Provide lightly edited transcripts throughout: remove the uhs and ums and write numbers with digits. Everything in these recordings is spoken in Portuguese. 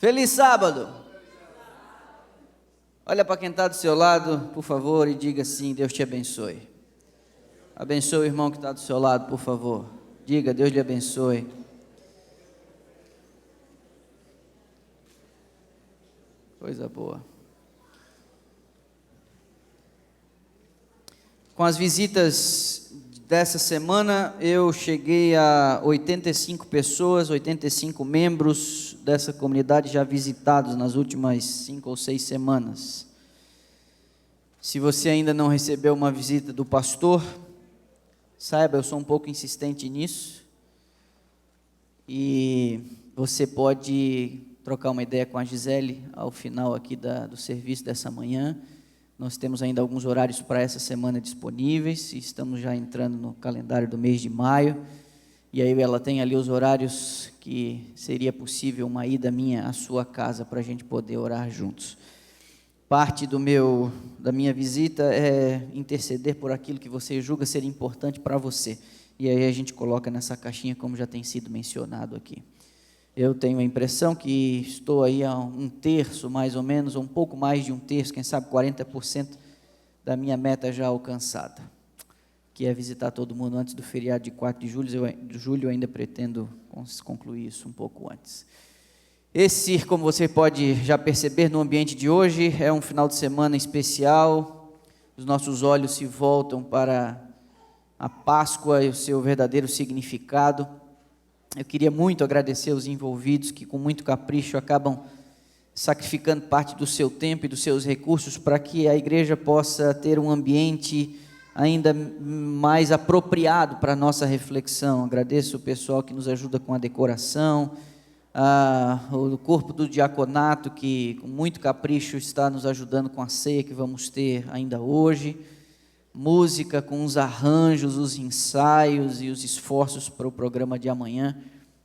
Feliz sábado! Olha para quem está do seu lado, por favor, e diga assim: Deus te abençoe. Abençoe o irmão que está do seu lado, por favor. Diga: Deus lhe abençoe. Coisa boa. Com as visitas dessa semana, eu cheguei a 85 pessoas, 85 membros dessa comunidade já visitados nas últimas 5 ou 6 semanas. Se você ainda não recebeu uma visita do pastor, saiba, eu sou um pouco insistente nisso, e você pode trocar uma ideia com a Gisele ao final aqui do serviço dessa manhã. Nós temos ainda alguns horários para essa semana disponíveis, e estamos já entrando no calendário do mês de maio, e aí ela tem ali os horários que seria possível uma ida minha à sua casa para a gente poder orar juntos. Parte da minha visita é interceder por aquilo que você julga ser importante para você, e aí a gente coloca nessa caixinha, como já tem sido mencionado aqui. Eu tenho a impressão que estou aí a 1/3, mais ou menos, ou um pouco mais de 1/3, quem sabe 40% da minha meta já alcançada, que é visitar todo mundo antes do feriado de 4 de julho. Eu ainda pretendo concluir isso um pouco antes. Esse, como você pode já perceber no ambiente de hoje, é um final de semana especial. Os nossos olhos se voltam para a Páscoa e o seu verdadeiro significado. Eu queria muito agradecer os envolvidos que com muito capricho acabam sacrificando parte do seu tempo e dos seus recursos para que a igreja possa ter um ambiente ainda mais apropriado para a nossa reflexão. Agradeço o pessoal que nos ajuda com a decoração, o corpo do diaconato que com muito capricho está nos ajudando com a ceia que vamos ter ainda hoje, música com os arranjos, os ensaios e os esforços para o programa de amanhã.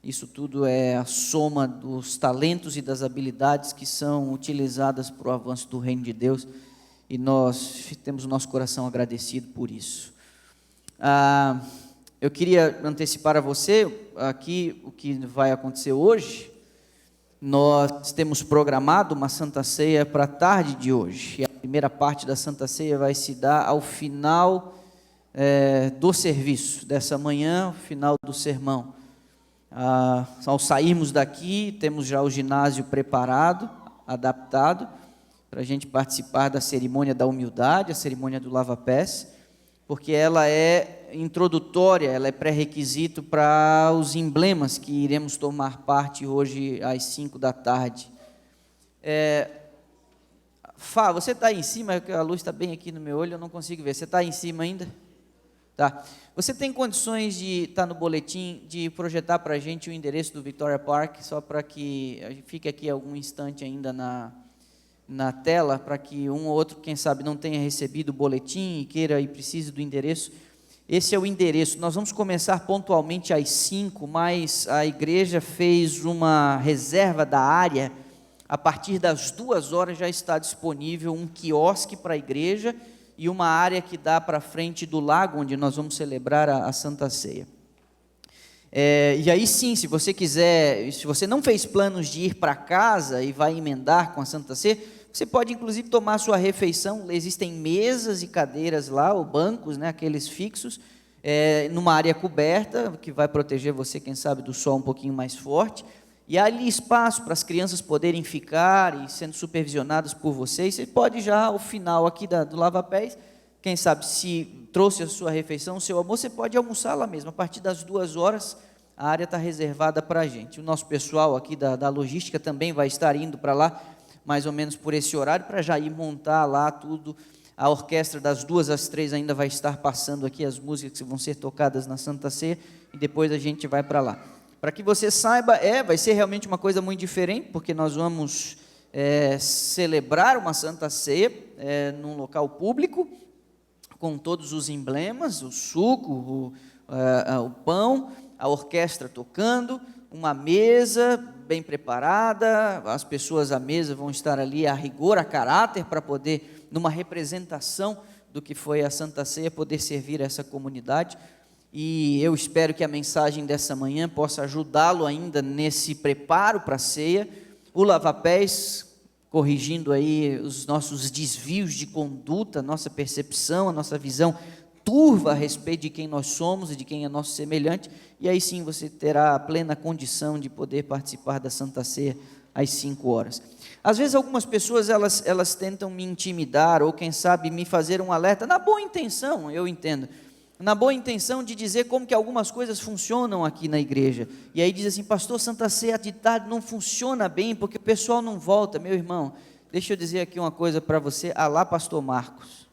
Isso tudo é a soma dos talentos e das habilidades que são utilizadas para o avanço do reino de Deus, e nós temos o nosso coração agradecido por isso. Eu queria antecipar a você aqui o que vai acontecer hoje. Nós temos programado uma Santa Ceia para a tarde de hoje, e a primeira parte da Santa Ceia vai se dar ao final do serviço dessa manhã, ao final do sermão. Ao sairmos daqui, temos já o ginásio preparado, adaptado, para a gente participar da cerimônia da humildade, a cerimônia do lava-pés, porque ela é introdutória, ela é pré-requisito para os emblemas que iremos tomar parte hoje às 5 da tarde. Fá, você está aí em cima, a luz está bem aqui no meu olho, eu não consigo ver. Você está aí em cima ainda? Tá. Você tem condições de estar no boletim, de projetar para a gente o endereço do Victoria Park, só para que fique aqui algum instante ainda na tela, para que um ou outro, quem sabe, não tenha recebido o boletim e queira e precise do endereço. Esse é o endereço. Nós vamos começar pontualmente às 5, mas a igreja fez uma reserva da área. A partir das 2 horas já está disponível um quiosque para a igreja e uma área que dá para frente do lago, onde nós vamos celebrar a Santa Ceia. E aí sim, se você quiser, se você não fez planos de ir para casa e vai emendar com a Santa Ceia, você pode inclusive tomar a sua refeição. Existem mesas e cadeiras lá, ou bancos, né, aqueles fixos, numa área coberta, que vai proteger você, quem sabe, do sol um pouquinho mais forte. E há ali espaço para as crianças poderem ficar e sendo supervisionadas por vocês. Você pode já, ao final aqui do lava-pés, quem sabe, se trouxe a sua refeição, o seu almoço, você pode almoçar lá mesmo. A partir das 2 horas, a área está reservada para a gente. O nosso pessoal aqui da logística também vai estar indo para lá, mais ou menos por esse horário, para já ir montar lá tudo. A orquestra das 2 às 3 ainda vai estar passando aqui as músicas que vão ser tocadas na Santa Ceia, e depois a gente vai para lá. Para que você saiba, vai ser realmente uma coisa muito diferente, porque nós vamos celebrar uma Santa Ceia num local público, com todos os emblemas, o suco, o pão, a orquestra tocando, uma mesa bem preparada, as pessoas à mesa vão estar ali a rigor, a caráter, para poder, numa representação do que foi a Santa Ceia, poder servir essa comunidade. E eu espero que a mensagem dessa manhã possa ajudá-lo ainda nesse preparo para a ceia. o lava-pés, corrigindo aí os nossos desvios de conduta, nossa percepção, a nossa visão turva a respeito de quem nós somos e de quem é nosso semelhante, e aí sim você terá a plena condição de poder participar da Santa Ceia às 5 horas. Às vezes algumas pessoas elas tentam me intimidar, ou quem sabe me fazer um alerta, na boa intenção, eu entendo, na boa intenção de dizer como que algumas coisas funcionam aqui na igreja, e aí diz assim, pastor, Santa Ceia de tarde não funciona bem, porque o pessoal não volta. Meu irmão, deixa eu dizer aqui uma coisa para você, alá pastor Marcos,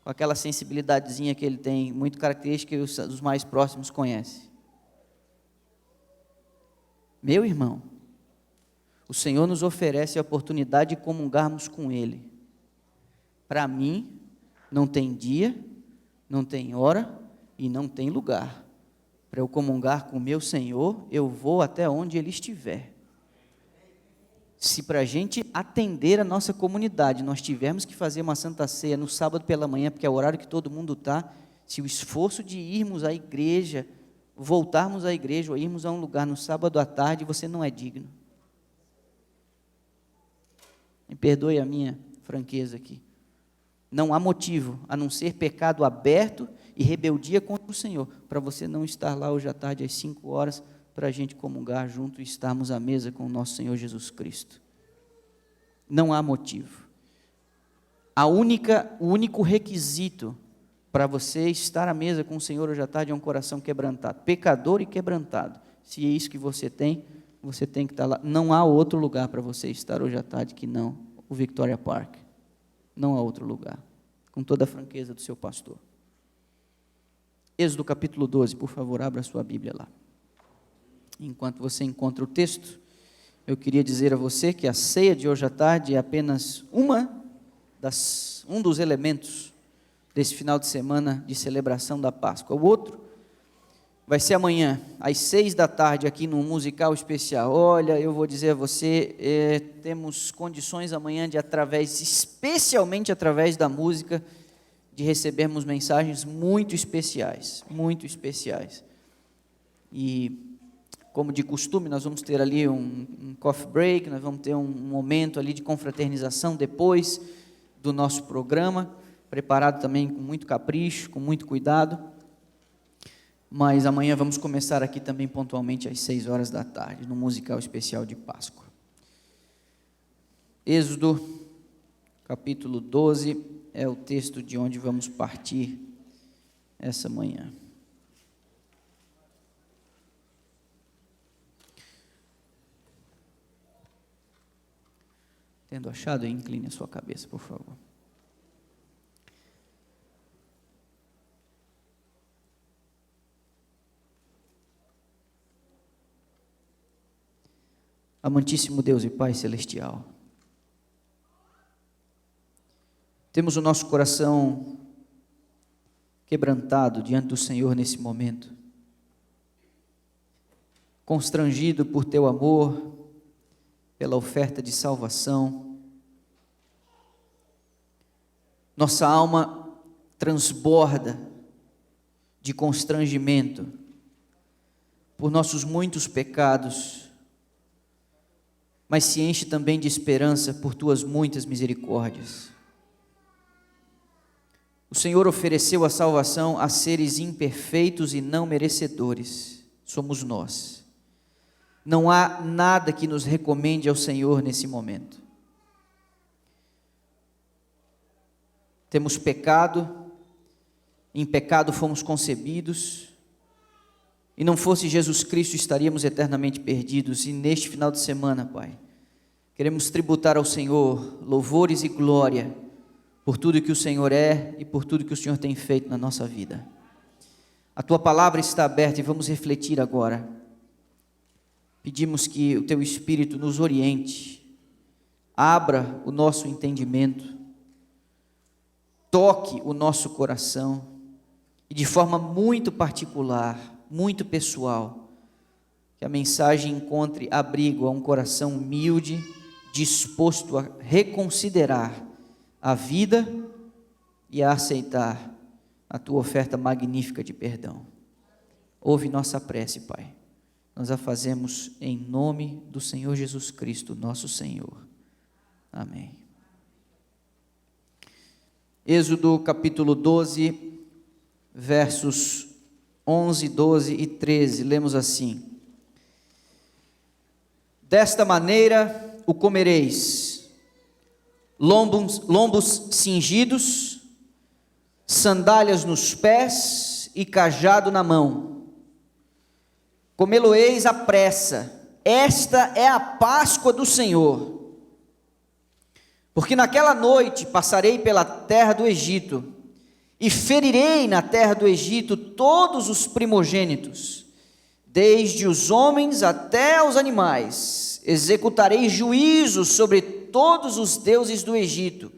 com aquela sensibilidadezinha que ele tem, muito característica que os mais próximos conhecem. Meu irmão, o Senhor nos oferece a oportunidade de comungarmos com Ele. Para mim, não tem dia, não tem hora e não tem lugar. Para eu comungar com o meu Senhor, eu vou até onde Ele estiver. Se para a gente atender a nossa comunidade, nós tivermos que fazer uma Santa Ceia no sábado pela manhã, porque é o horário que todo mundo está, se o esforço de irmos à igreja, voltarmos à igreja ou irmos a um lugar no sábado à tarde, você não é digno. Me perdoe a minha franqueza aqui. Não há motivo, a não ser pecado aberto e rebeldia contra o Senhor, para você não estar lá hoje à tarde às 5 horas, para a gente comungar junto e estarmos à mesa com o nosso Senhor Jesus Cristo. Não há motivo. O único requisito para você estar à mesa com o Senhor hoje à tarde é um coração quebrantado, pecador e quebrantado. Se é isso que você tem que estar lá. Não há outro lugar para você estar hoje à tarde que não o Victoria Park. Não há outro lugar. Com toda a franqueza do seu pastor. Êxodo capítulo 12, por favor, abra a sua Bíblia lá. Enquanto você encontra o texto, eu queria dizer a você que a ceia de hoje à tarde é apenas um dos elementos desse final de semana de celebração da Páscoa. O outro vai ser amanhã, às 6 da tarde, aqui num musical especial. Olha, eu vou dizer a você, temos condições amanhã de especialmente através da música, de recebermos mensagens muito especiais, e como de costume, nós vamos ter ali um coffee break, nós vamos ter um momento ali de confraternização depois do nosso programa, preparado também com muito capricho, com muito cuidado, mas amanhã vamos começar aqui também pontualmente às 6 horas da tarde, no musical especial de Páscoa. Êxodo, capítulo 12, é o texto de onde vamos partir essa manhã. Tendo achado, incline a sua cabeça, por favor. Amantíssimo Deus e Pai Celestial, temos o nosso coração quebrantado diante do Senhor nesse momento, constrangido por Teu amor, pela oferta de salvação. Nossa alma transborda de constrangimento por nossos muitos pecados, mas se enche também de esperança por Tuas muitas misericórdias. O Senhor ofereceu a salvação a seres imperfeitos e não merecedores, somos nós. Não há nada que nos recomende ao Senhor nesse momento. Temos pecado, em pecado fomos concebidos, e não fosse Jesus Cristo estaríamos eternamente perdidos. E neste final de semana, Pai, queremos tributar ao Senhor louvores e glória por tudo que o Senhor é e por tudo que o Senhor tem feito na nossa vida. A Tua palavra está aberta e vamos refletir agora. Pedimos que o Teu Espírito nos oriente, abra o nosso entendimento, toque o nosso coração, e de forma muito particular, muito pessoal, que a mensagem encontre abrigo a um coração humilde, disposto a reconsiderar a vida e a aceitar a Tua oferta magnífica de perdão. Ouve nossa prece, Pai. nós a fazemos em nome do Senhor Jesus Cristo, nosso Senhor. Amém. Êxodo capítulo 12, versos 11, 12 e 13, lemos assim: desta maneira o comereis, lombos cingidos, sandálias nos pés e cajado na mão. Comê-lo-eis à pressa, esta é a Páscoa do Senhor. Porque naquela noite passarei pela terra do Egito, e ferirei na terra do Egito todos os primogênitos, desde os homens até os animais. Executarei juízo sobre todos os deuses do Egito.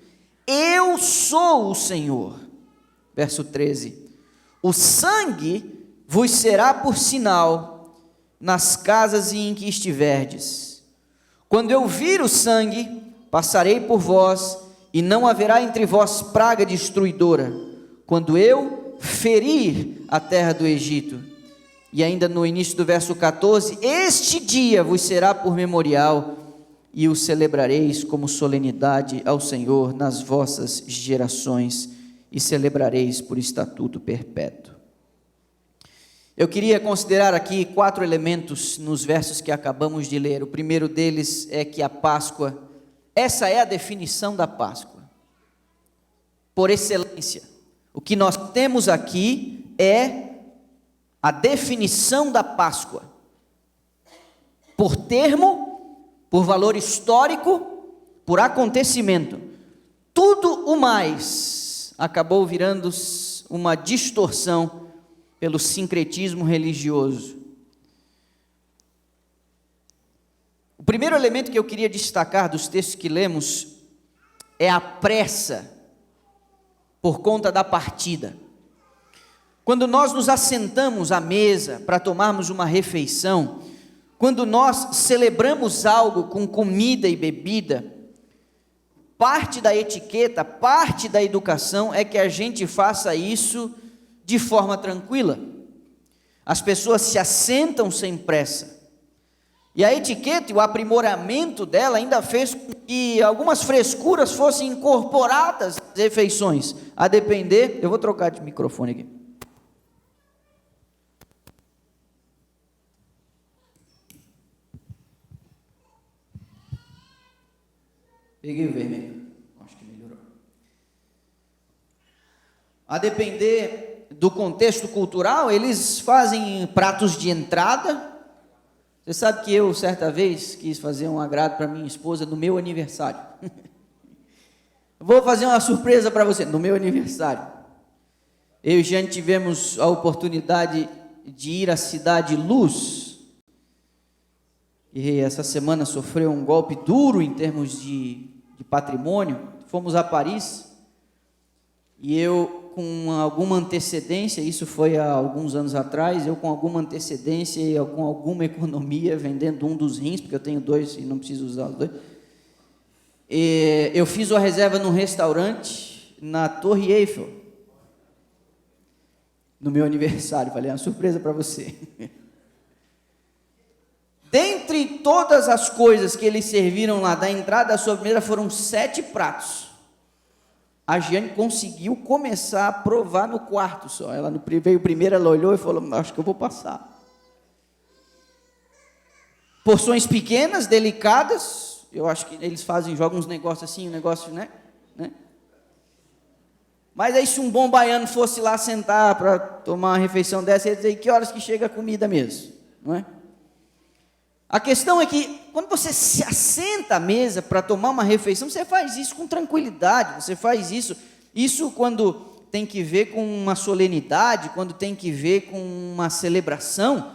Eu sou o Senhor. Verso 13: o sangue vos será por sinal nas casas em que estiverdes. Quando eu vir o sangue, passarei por vós, e não haverá entre vós praga destruidora, quando eu ferir a terra do Egito. E ainda no início do verso 14: este dia vos será por memorial, e o celebrareis como solenidade ao Senhor nas vossas gerações, e celebrareis por estatuto perpétuo. Eu queria considerar aqui 4 elementos nos versos que acabamos de ler. O primeiro deles é que a Páscoa, essa é a definição da Páscoa, por excelência. O que nós temos aqui é a definição da Páscoa, por termo, por valor histórico, por acontecimento. Tudo o mais acabou virando uma distorção pelo sincretismo religioso. O primeiro elemento que eu queria destacar dos textos que lemos é a pressa por conta da partida. Quando nós nos assentamos à mesa para tomarmos uma refeição, quando nós celebramos algo com comida e bebida, parte da etiqueta, parte da educação é que a gente faça isso de forma tranquila. As pessoas se assentam sem pressa. E a etiqueta e o aprimoramento dela ainda fez com que algumas frescuras fossem incorporadas às refeições, a depender. Eu vou trocar de microfone aqui. Peguei o vermelho, acho que melhorou. A depender do contexto cultural, eles fazem pratos de entrada. Você sabe que eu, certa vez, quis fazer um agrado para minha esposa no meu aniversário. Vou fazer uma surpresa para você, no meu aniversário. Eu e Jane tivemos a oportunidade de ir à Cidade Luz. E essa semana sofreu um golpe duro em termos de patrimônio. Fomos a Paris. E eu, com alguma antecedência, isso foi há alguns anos atrás, eu com alguma antecedência e com alguma economia, vendendo um dos rins, porque eu tenho 2 e não preciso usar os 2, eu fiz uma reserva num restaurante na Torre Eiffel, no meu aniversário. Falei, é uma surpresa para você. Dentre todas as coisas que eles serviram lá, da entrada à sobremesa, foram 7 pratos. A Giane conseguiu começar a provar no quarto só. Ela veio primeiro, ela olhou e falou, acho que eu vou passar. Porções pequenas, delicadas. Eu acho que eles jogam uns negócios assim, um negócio, né? Mas aí se um bom baiano fosse lá sentar para tomar uma refeição dessa, ele ia dizer, que horas que chega a comida mesmo? Não é? A questão é que, quando você se assenta à mesa para tomar uma refeição, você faz isso com tranquilidade, você faz isso quando tem que ver com uma solenidade, quando tem que ver com uma celebração,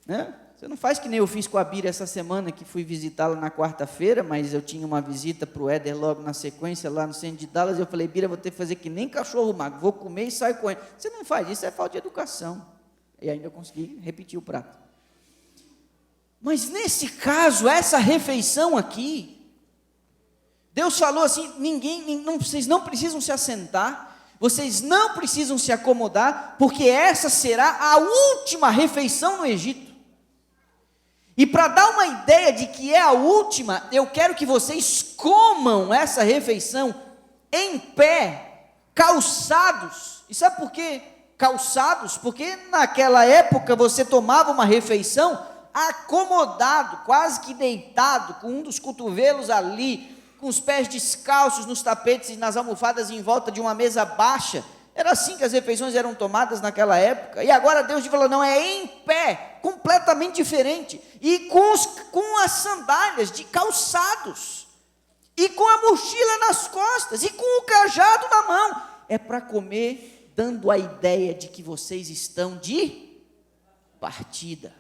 né? Você não faz que nem eu fiz com a Bira essa semana, que fui visitá-la na quarta-feira, mas eu tinha uma visita para o Éder logo na sequência, lá no centro de Dallas, e eu falei, Bira, vou ter que fazer que nem cachorro magro, vou comer e saio correndo. Você não faz isso, é falta de educação. E ainda eu consegui repetir o prato. Mas nesse caso, essa refeição aqui, Deus falou assim, vocês não precisam se assentar, vocês não precisam se acomodar, porque essa será a última refeição no Egito. E para dar uma ideia de que é a última, eu quero que vocês comam essa refeição em pé, calçados. E sabe por quê? Calçados? Porque naquela época você tomava uma refeição acomodado, quase que deitado, com um dos cotovelos ali, com os pés descalços nos tapetes e nas almofadas em volta de uma mesa baixa. Era assim que as refeições eram tomadas naquela época. E agora Deus falou, não, é em pé, completamente diferente. E com as sandálias de calçados. E com a mochila nas costas. E com o cajado na mão. É para comer, dando a ideia de que vocês estão de partida.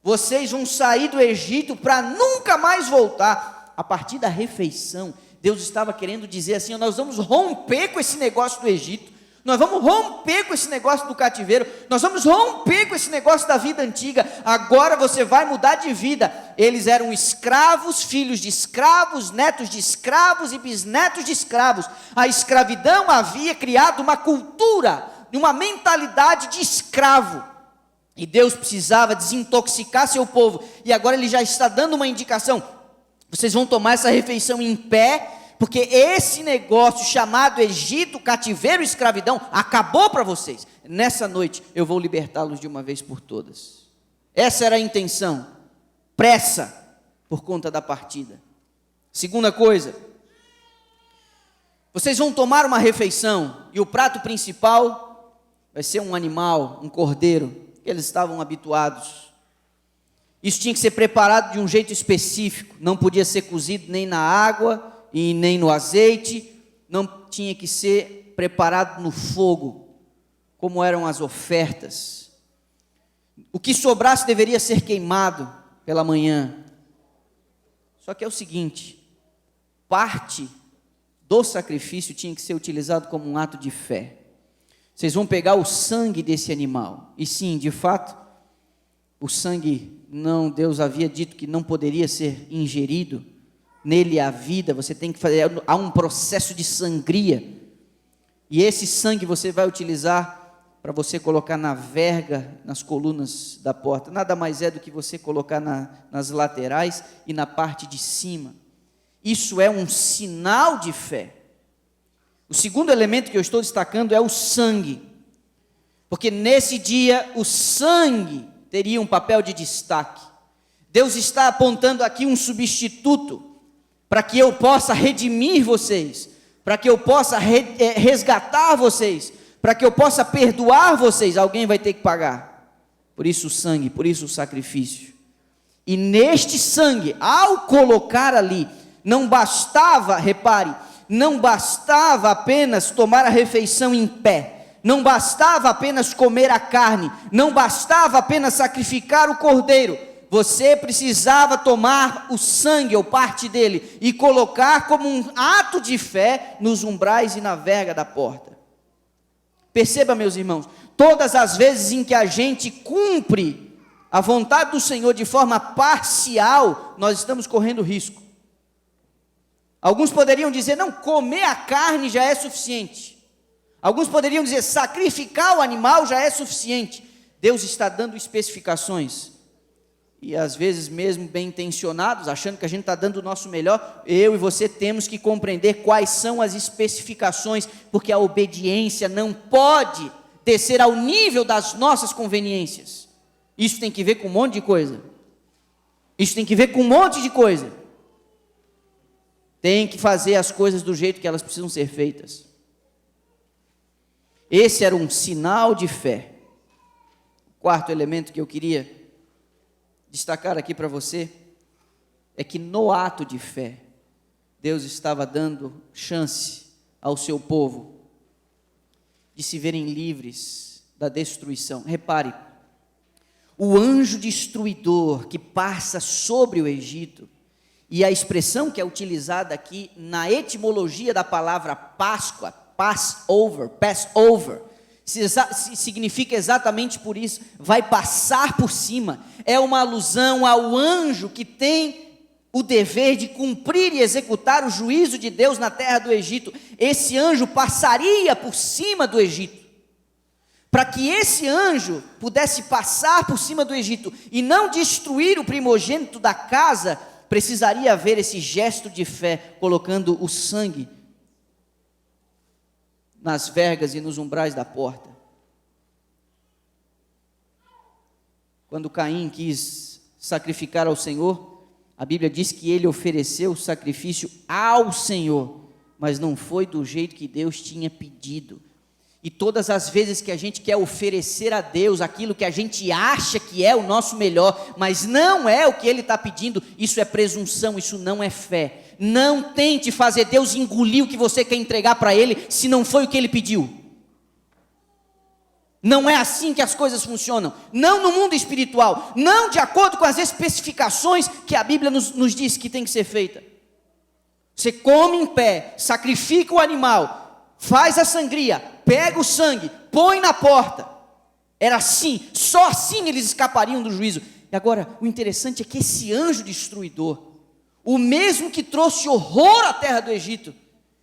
Vocês vão sair do Egito para nunca mais voltar. A partir da refeição, Deus estava querendo dizer assim, nós vamos romper com esse negócio do Egito, nós vamos romper com esse negócio do cativeiro, nós vamos romper com esse negócio da vida antiga, agora você vai mudar de vida. Eles eram escravos, filhos de escravos, netos de escravos e bisnetos de escravos. A escravidão havia criado uma cultura, uma mentalidade de escravo, e Deus precisava desintoxicar seu povo, e agora Ele já está dando uma indicação, vocês vão tomar essa refeição em pé, porque esse negócio chamado Egito, cativeiro e escravidão, acabou para vocês. Nessa noite eu vou libertá-los de uma vez por todas. Essa era a intenção. Pressa por conta da partida. Segunda coisa, vocês vão tomar uma refeição e o prato principal vai ser um animal, um cordeiro, que eles estavam habituados. Isso tinha que ser preparado de um jeito específico, não podia ser cozido nem na água e nem no azeite, não tinha que ser preparado no fogo, como eram as ofertas. O que sobrasse deveria ser queimado pela manhã. Só que é o seguinte, parte do sacrifício tinha que ser utilizado como um ato de fé. Vocês vão pegar o sangue desse animal, e sim, de fato, o sangue, não, Deus havia dito que não poderia ser ingerido, nele há vida, você tem que fazer, há um processo de sangria, e esse sangue você vai utilizar para você colocar na verga, nas colunas da porta, nada mais é do que você colocar nas laterais e na parte de cima. Isso é um sinal de fé. O segundo elemento que eu estou destacando é o sangue, porque nesse dia o sangue teria um papel de destaque. Deus está apontando aqui um substituto, para que eu possa redimir vocês, para que eu possa resgatar vocês, para que eu possa perdoar vocês. Alguém vai ter que pagar, por isso o sangue, por isso o sacrifício. E neste sangue, ao colocar ali, não bastava, repare, não bastava apenas tomar a refeição em pé, não bastava apenas comer a carne, não bastava apenas sacrificar o cordeiro, você precisava tomar o sangue ou parte dele e colocar como um ato de fé nos umbrais e na verga da porta. Perceba, meus irmãos, todas as vezes em que a gente cumpre a vontade do Senhor de forma parcial, nós estamos correndo risco. Alguns poderiam dizer, não, comer a carne já é suficiente. Alguns poderiam dizer, sacrificar o animal já é suficiente. Deus está dando especificações. E às vezes mesmo bem intencionados, achando que a gente está dando o nosso melhor, eu e você temos que compreender quais são as especificações, porque a obediência não pode descer ao nível das nossas conveniências. Isso tem que ver com um monte de coisa. Isso tem que ver com um monte de coisa. Tem que fazer as coisas do jeito que elas precisam ser feitas. Esse era um sinal de fé. O quarto elemento que eu queria destacar aqui para você é que no ato de fé, Deus estava dando chance ao seu povo de se verem livres da destruição. Repare, o anjo destruidor que passa sobre o Egito, e a expressão que é utilizada aqui na etimologia da palavra Páscoa, Passover, significa exatamente por isso, vai passar por cima, é uma alusão ao anjo que tem o dever de cumprir e executar o juízo de Deus na terra do Egito. Esse anjo passaria por cima do Egito, para que esse anjo pudesse passar por cima do Egito e não destruir o primogênito da casa, precisaria haver esse gesto de fé, colocando o sangue nas vergas e nos umbrais da porta. Quando Caim quis sacrificar ao Senhor, a Bíblia diz que ele ofereceu o sacrifício ao Senhor, mas não foi do jeito que Deus tinha pedido. E todas as vezes que a gente quer oferecer a Deus aquilo que a gente acha que é o nosso melhor, mas não é o que Ele está pedindo, isso é presunção, isso não é fé. Não tente fazer Deus engolir o que você quer entregar para Ele, se não foi o que Ele pediu. Não é assim que as coisas funcionam, não no mundo espiritual, não de acordo com as especificações que a Bíblia nos diz que tem que ser feita. Você come em pé, sacrifica o animal, faz a sangria, pega o sangue, põe na porta. Era assim, só assim eles escapariam do juízo. E agora, o interessante é que esse anjo destruidor, o mesmo que trouxe horror à terra do Egito,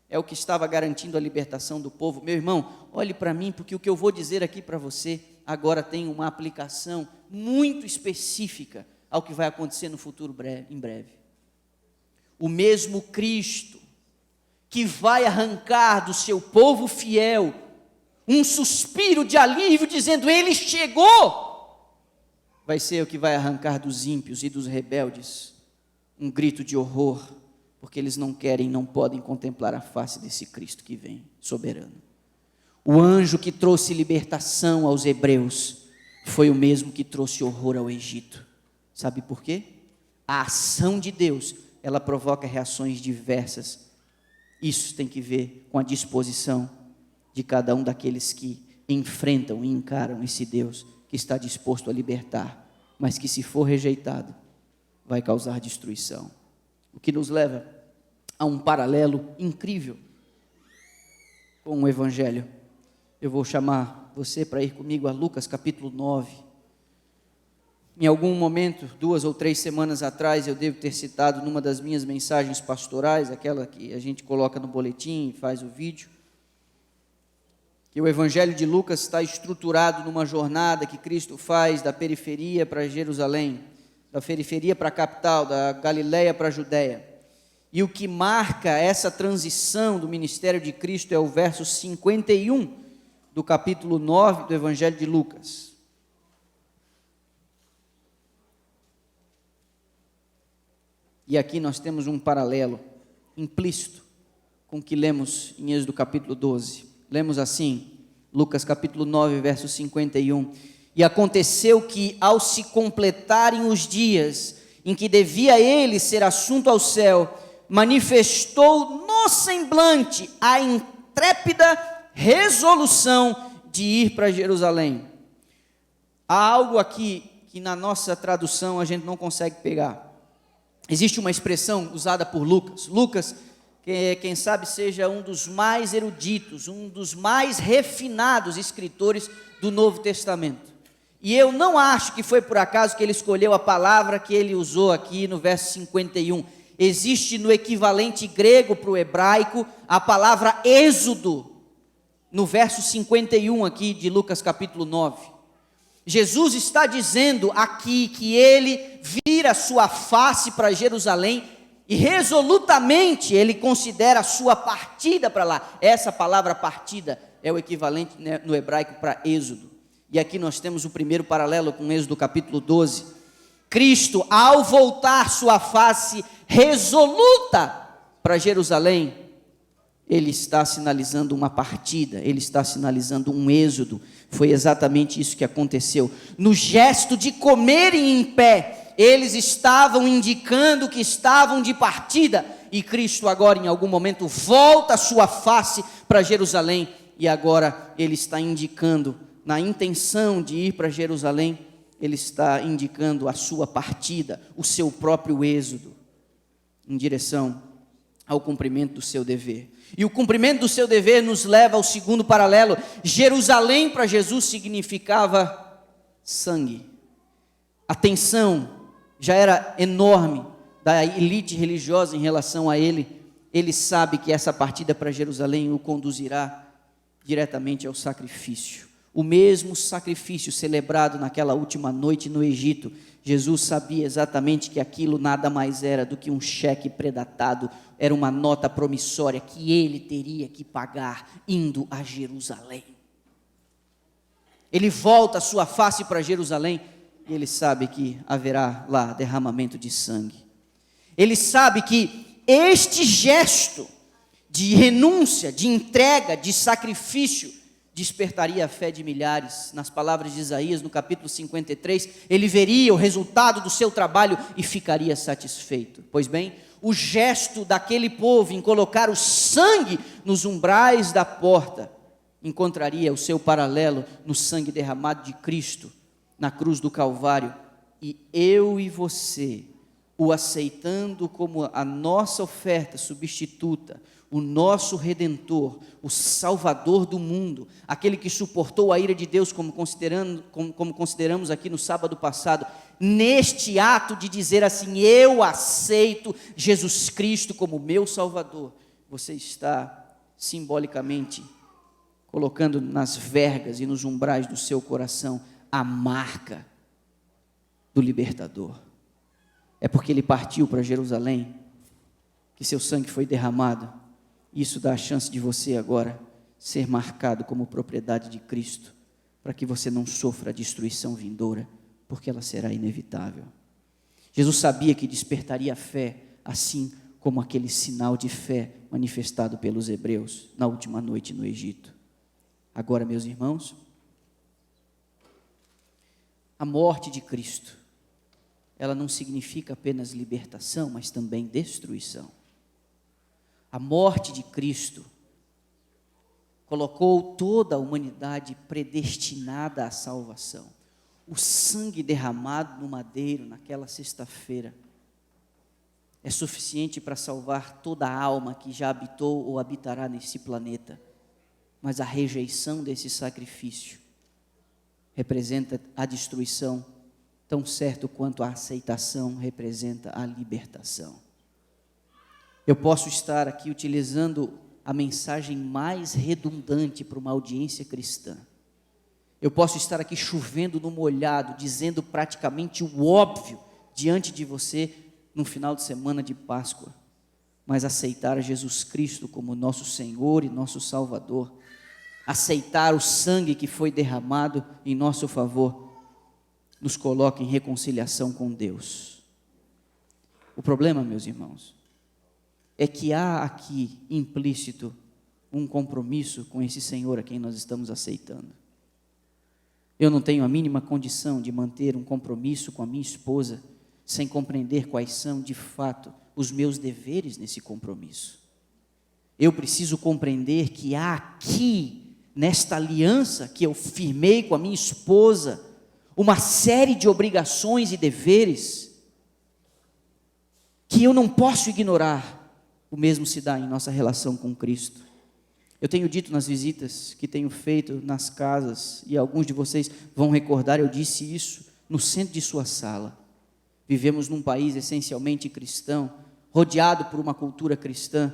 é o que estava garantindo a libertação do povo. Meu irmão, olhe para mim, porque o que eu vou dizer aqui para você, agora tem uma aplicação muito específica ao que vai acontecer no futuro em breve. O mesmo Cristo, que vai arrancar do seu povo fiel um suspiro de alívio, dizendo, Ele chegou, vai ser o que vai arrancar dos ímpios e dos rebeldes um grito de horror, porque eles não querem, não podem contemplar a face desse Cristo que vem, soberano. O anjo que trouxe libertação aos hebreus foi o mesmo que trouxe horror ao Egito. Sabe por quê? A ação de Deus, ela provoca reações diversas. Isso tem que ver com a disposição de cada um daqueles que enfrentam e encaram esse Deus que está disposto a libertar, mas que, se for rejeitado, vai causar destruição. O que nos leva a um paralelo incrível com o Evangelho. Eu vou chamar você para ir comigo a Lucas capítulo 9. Em algum momento, 2 ou 3 semanas atrás, eu devo ter citado numa das minhas mensagens pastorais, aquela que a gente coloca no boletim e faz o vídeo, que o Evangelho de Lucas está estruturado numa jornada que Cristo faz da periferia para Jerusalém, da periferia para a capital, da Galileia para a Judéia. E o que marca essa transição do ministério de Cristo é o verso 51 do capítulo 9 do Evangelho de Lucas. E aqui nós temos um paralelo implícito com o que lemos em Êxodo capítulo 12. Lemos assim, Lucas capítulo 9, verso 51. E aconteceu que, ao se completarem os dias em que devia ele ser assunto ao céu, manifestou no semblante a intrépida resolução de ir para Jerusalém. Há algo aqui que na nossa tradução a gente não consegue pegar. Existe uma expressão usada por Lucas. Lucas, quem sabe seja um dos mais eruditos, um dos mais refinados escritores do Novo Testamento. E eu não acho que foi por acaso que ele escolheu a palavra que ele usou aqui no verso 51. Existe no equivalente grego para o hebraico a palavra êxodo, no verso 51 aqui de Lucas capítulo 9. Jesus está dizendo aqui que ele vira sua face para Jerusalém e resolutamente ele considera a sua partida para lá. Essa palavra partida é o equivalente, né, no hebraico para êxodo. E aqui nós temos o primeiro paralelo com Êxodo capítulo 12. Cristo, ao voltar sua face resoluta para Jerusalém, ele está sinalizando uma partida, ele está sinalizando um êxodo. Foi exatamente isso que aconteceu. No gesto de comerem em pé, eles estavam indicando que estavam de partida, e Cristo agora em algum momento volta a sua face para Jerusalém, e agora ele está indicando, na intenção de ir para Jerusalém, ele está indicando a sua partida, o seu próprio êxodo, em direção ao cumprimento do seu dever. E o cumprimento do seu dever nos leva ao segundo paralelo. Jerusalém para Jesus significava sangue. A tensão já era enorme da elite religiosa em relação a ele. Ele sabe que essa partida para Jerusalém o conduzirá diretamente ao sacrifício. O mesmo sacrifício celebrado naquela última noite no Egito, Jesus sabia exatamente que aquilo nada mais era do que um cheque predatado, era uma nota promissória que ele teria que pagar indo a Jerusalém. Ele volta a sua face para Jerusalém e ele sabe que haverá lá derramamento de sangue. Ele sabe que este gesto de renúncia, de entrega, de sacrifício, despertaria a fé de milhares. Nas palavras de Isaías, no capítulo 53, ele veria o resultado do seu trabalho e ficaria satisfeito. Pois bem, o gesto daquele povo em colocar o sangue nos umbrais da porta, encontraria o seu paralelo no sangue derramado de Cristo, na cruz do Calvário, e eu e você, o aceitando como a nossa oferta substituta, o nosso Redentor, o Salvador do mundo, aquele que suportou a ira de Deus, como consideramos aqui no sábado passado, neste ato de dizer assim, eu aceito Jesus Cristo como meu Salvador, você está simbolicamente colocando nas vergas e nos umbrais do seu coração a marca do libertador. É porque ele partiu para Jerusalém que seu sangue foi derramado. Isso dá a chance de você agora ser marcado como propriedade de Cristo, para que você não sofra a destruição vindoura, porque ela será inevitável. Jesus sabia que despertaria a fé, assim como aquele sinal de fé manifestado pelos hebreus na última noite no Egito. Agora, meus irmãos, a morte de Cristo, ela não significa apenas libertação, mas também destruição. A morte de Cristo colocou toda a humanidade predestinada à salvação. O sangue derramado no madeiro naquela sexta-feira é suficiente para salvar toda a alma que já habitou ou habitará nesse planeta. Mas a rejeição desse sacrifício representa a destruição, tão certo quanto a aceitação representa a libertação. Eu posso estar aqui utilizando a mensagem mais redundante para uma audiência cristã. Eu posso estar aqui chovendo no molhado, dizendo praticamente o óbvio diante de você no final de semana de Páscoa. Mas aceitar Jesus Cristo como nosso Senhor e nosso Salvador, aceitar o sangue que foi derramado em nosso favor, nos coloca em reconciliação com Deus. O problema, meus irmãos, é que há aqui implícito um compromisso com esse Senhor a quem nós estamos aceitando. Eu não tenho a mínima condição de manter um compromisso com a minha esposa sem compreender quais são, de fato, os meus deveres nesse compromisso. Eu preciso compreender que há aqui, nesta aliança que eu firmei com a minha esposa, uma série de obrigações e deveres que eu não posso ignorar. O mesmo se dá em nossa relação com Cristo. Eu tenho dito nas visitas que tenho feito nas casas, e alguns de vocês vão recordar, eu disse isso no centro de sua sala. Vivemos num país essencialmente cristão, rodeado por uma cultura cristã,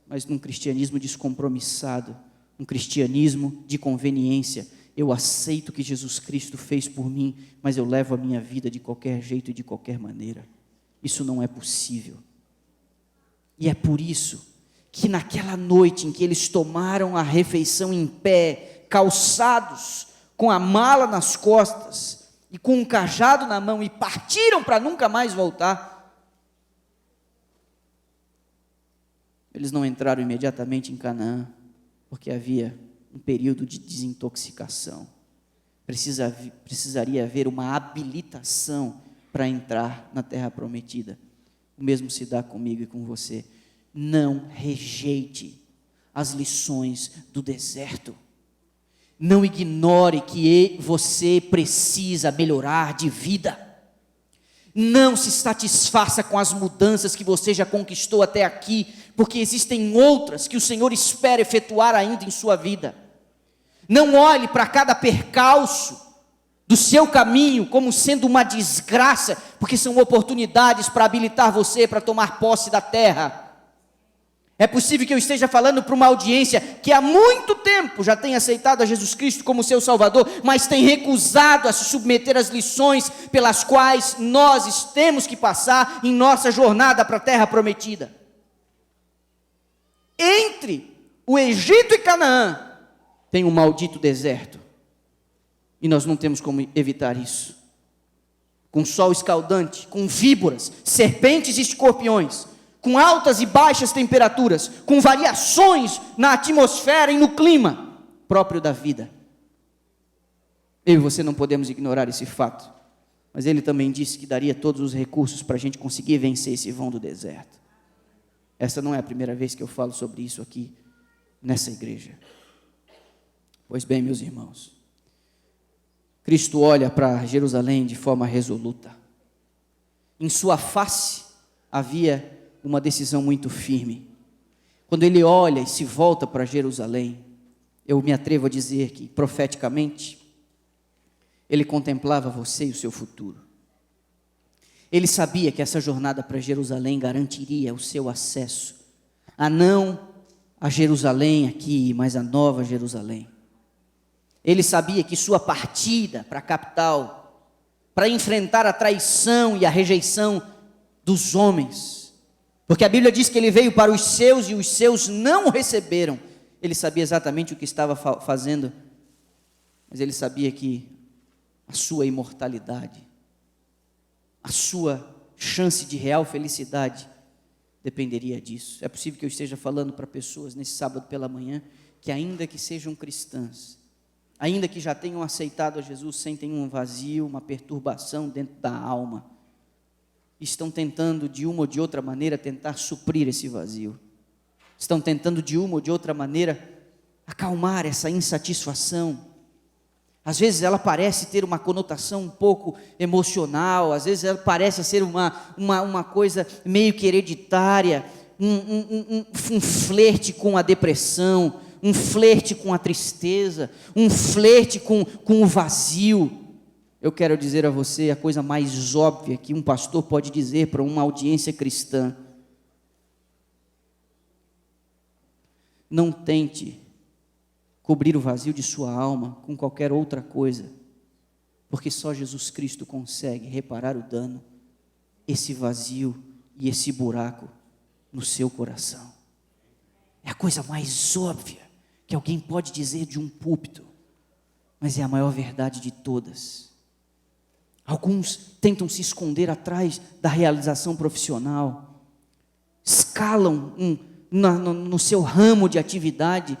mas num cristianismo descompromissado, um cristianismo de conveniência. Eu aceito o que Jesus Cristo fez por mim, mas eu levo a minha vida de qualquer jeito e de qualquer maneira. Isso não é possível. E é por isso que naquela noite em que eles tomaram a refeição em pé, calçados, com a mala nas costas e com um cajado na mão, e partiram para nunca mais voltar, eles não entraram imediatamente em Canaã, porque havia um período de desintoxicação. Precisaria haver uma habilitação para entrar na terra prometida. O mesmo se dá comigo e com você. Não rejeite as lições do deserto. Não ignore que você precisa melhorar de vida. Não se satisfaça com as mudanças que você já conquistou até aqui, porque existem outras que o Senhor espera efetuar ainda em sua vida. Não olhe para cada percalço do seu caminho como sendo uma desgraça, porque são oportunidades para habilitar você para tomar posse da terra. É possível que eu esteja falando para uma audiência que há muito tempo já tem aceitado a Jesus Cristo como seu Salvador, mas tem recusado a se submeter às lições pelas quais nós temos que passar em nossa jornada para a terra prometida. Entre o Egito e Canaã tem um maldito deserto, e nós não temos como evitar isso. Com sol escaldante, com víboras, serpentes e escorpiões, com altas e baixas temperaturas, com variações na atmosfera e no clima próprio da vida. Eu e você não podemos ignorar esse fato, mas ele também disse que daria todos os recursos para a gente conseguir vencer esse vão do deserto. Essa não é a primeira vez que eu falo sobre isso aqui, nessa igreja. Pois bem, meus irmãos, Cristo olha para Jerusalém de forma resoluta. Em sua face havia uma decisão muito firme. Quando ele olha e se volta para Jerusalém, eu me atrevo a dizer que, profeticamente, ele contemplava você e o seu futuro. Ele sabia que essa jornada para Jerusalém garantiria o seu acesso, não a Jerusalém aqui, mas a nova Jerusalém. Ele sabia que sua partida para a capital, para enfrentar a traição e a rejeição dos homens, porque a Bíblia diz que ele veio para os seus e os seus não o receberam. Ele sabia exatamente o que estava fazendo, mas ele sabia que a sua imortalidade, a sua chance de real felicidade dependeria disso. É possível que eu esteja falando para pessoas nesse sábado pela manhã que, ainda que sejam cristãs, ainda que já tenham aceitado a Jesus, sentem um vazio, uma perturbação dentro da alma. Estão tentando de uma ou de outra maneira tentar suprir esse vazio. Estão tentando de uma ou de outra maneira acalmar essa insatisfação. Às vezes ela parece ter uma conotação um pouco emocional, às vezes ela parece ser uma coisa meio que hereditária, um flerte com a depressão, um flerte com a tristeza, um flerte com o vazio. Eu quero dizer a você a coisa mais óbvia que um pastor pode dizer para uma audiência cristã: não tente cobrir o vazio de sua alma com qualquer outra coisa, porque só Jesus Cristo consegue reparar o dano, esse vazio e esse buraco no seu coração. É a coisa mais óbvia que alguém pode dizer de um púlpito, mas é a maior verdade de todas. Alguns tentam se esconder atrás da realização profissional, escalam no seu ramo de atividade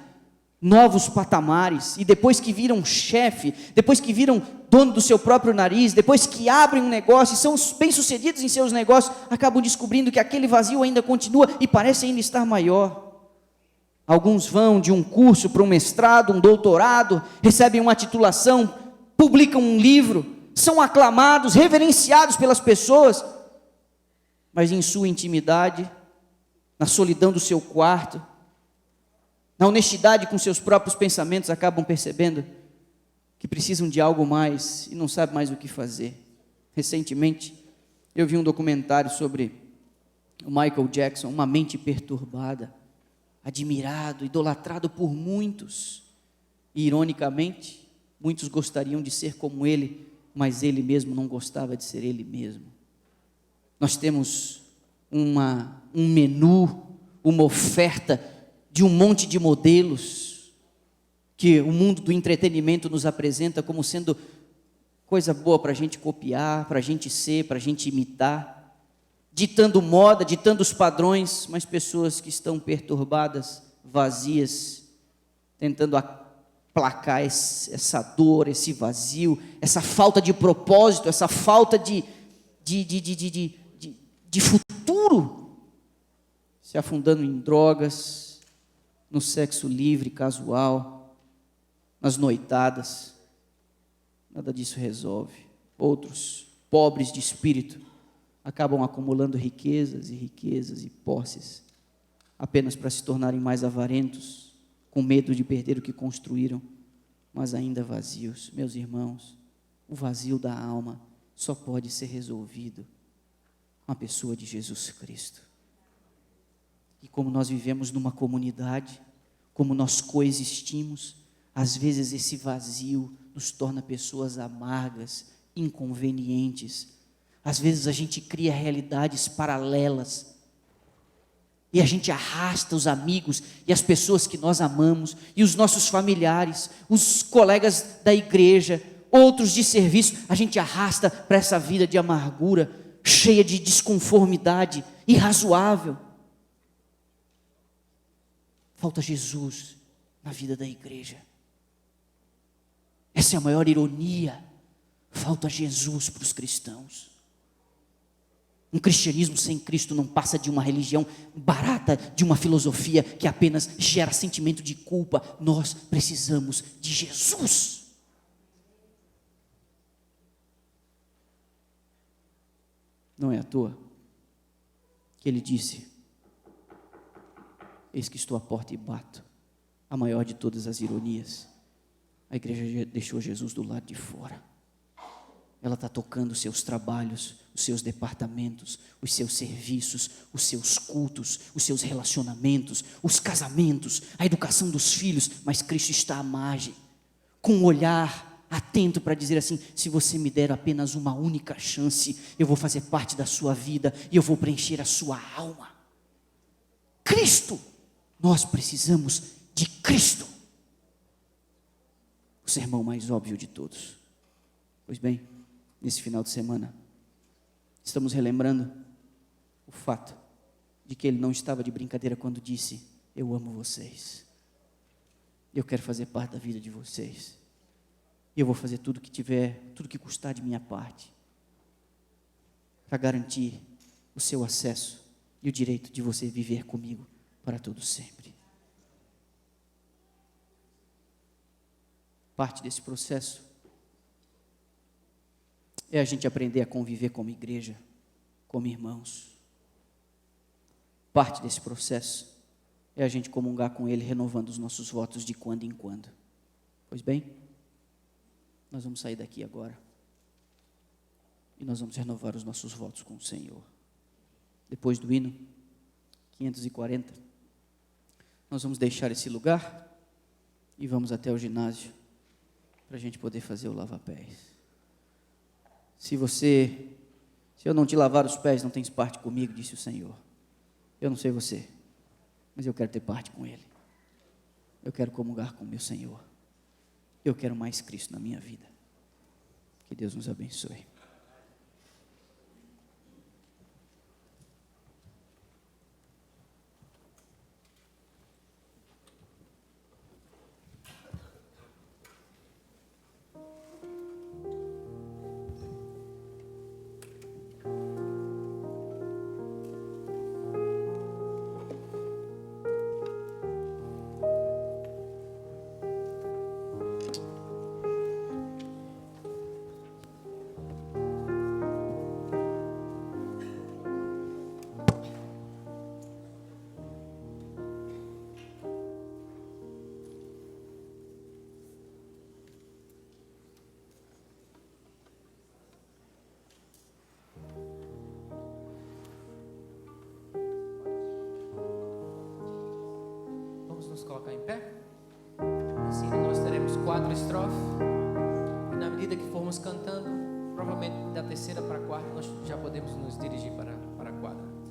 novos patamares, e depois que viram chefe, depois que viram dono do seu próprio nariz, depois que abrem um negócio e são bem-sucedidos em seus negócios, acabam descobrindo que aquele vazio ainda continua e parece ainda estar maior. Alguns vão de um curso para um mestrado, um doutorado, recebem uma titulação, publicam um livro, são aclamados, reverenciados pelas pessoas, mas em sua intimidade, na solidão do seu quarto, na honestidade com seus próprios pensamentos, acabam percebendo que precisam de algo mais e não sabem mais o que fazer. Recentemente, eu vi um documentário sobre o Michael Jackson, uma mente perturbada, admirado, idolatrado por muitos, e ironicamente, muitos gostariam de ser como ele, mas ele mesmo não gostava de ser ele mesmo. Nós temos um menu, uma oferta de um monte de modelos que o mundo do entretenimento nos apresenta como sendo coisa boa para a gente copiar, para a gente ser, para a gente imitar, ditando moda, ditando os padrões, mas pessoas que estão perturbadas, vazias, tentando aplacar essa dor, esse vazio, essa falta de propósito, essa falta de futuro, se afundando em drogas, no sexo livre, casual, nas noitadas. Nada disso resolve. Outros, pobres de espírito, acabam acumulando riquezas e posses, apenas para se tornarem mais avarentos, com medo de perder o que construíram, mas ainda vazios. Meus irmãos, o vazio da alma só pode ser resolvido com a pessoa de Jesus Cristo. E como nós vivemos numa comunidade, como nós coexistimos, às vezes esse vazio nos torna pessoas amargas, inconvenientes. Às vezes a gente cria realidades paralelas. E a gente arrasta os amigos e as pessoas que nós amamos, e os nossos familiares, os colegas da igreja, outros de serviço, a gente arrasta para essa vida de amargura, cheia de desconformidade, irrazoável. Falta Jesus na vida da igreja. Essa é a maior ironia. Falta Jesus para os cristãos. Um cristianismo sem Cristo não passa de uma religião barata, de uma filosofia que apenas gera sentimento de culpa. Nós precisamos de Jesus. Não é à toa que ele disse: eis que estou à porta e bato. A maior de todas as ironias. A igreja deixou Jesus do lado de fora. Ela está tocando os seus trabalhos, os seus departamentos, os seus serviços, os seus cultos, os seus relacionamentos, os casamentos, a educação dos filhos, mas Cristo está à margem, com um olhar atento para dizer assim: se você me der apenas uma única chance, eu vou fazer parte da sua vida e eu vou preencher a sua alma. Cristo, nós precisamos de Cristo. O sermão mais óbvio de todos. Pois bem, nesse final de semana, estamos relembrando o fato de que ele não estava de brincadeira quando disse: eu amo vocês, eu quero fazer parte da vida de vocês, e eu vou fazer tudo que tiver, tudo que custar de minha parte, para garantir o seu acesso e o direito de você viver comigo para todo sempre. Parte desse processo é a gente aprender a conviver como igreja, como irmãos. Parte desse processo é a gente comungar com Ele, renovando os nossos votos de quando em quando. Pois bem, nós vamos sair daqui agora e nós vamos renovar os nossos votos com o Senhor. Depois do hino 540, nós vamos deixar esse lugar e vamos até o ginásio para a gente poder fazer o lava-pés. Se eu não te lavar os pés, não tens parte comigo, disse o Senhor. Eu não sei você, mas eu quero ter parte com Ele. Eu quero comungar com o meu Senhor. Eu quero mais Cristo na minha vida. Que Deus nos abençoe. Nos colocar em pé. Assim nós teremos 4 estrofes. E na medida que formos cantando, provavelmente da terceira para a quarta, nós já podemos nos dirigir para a quadra.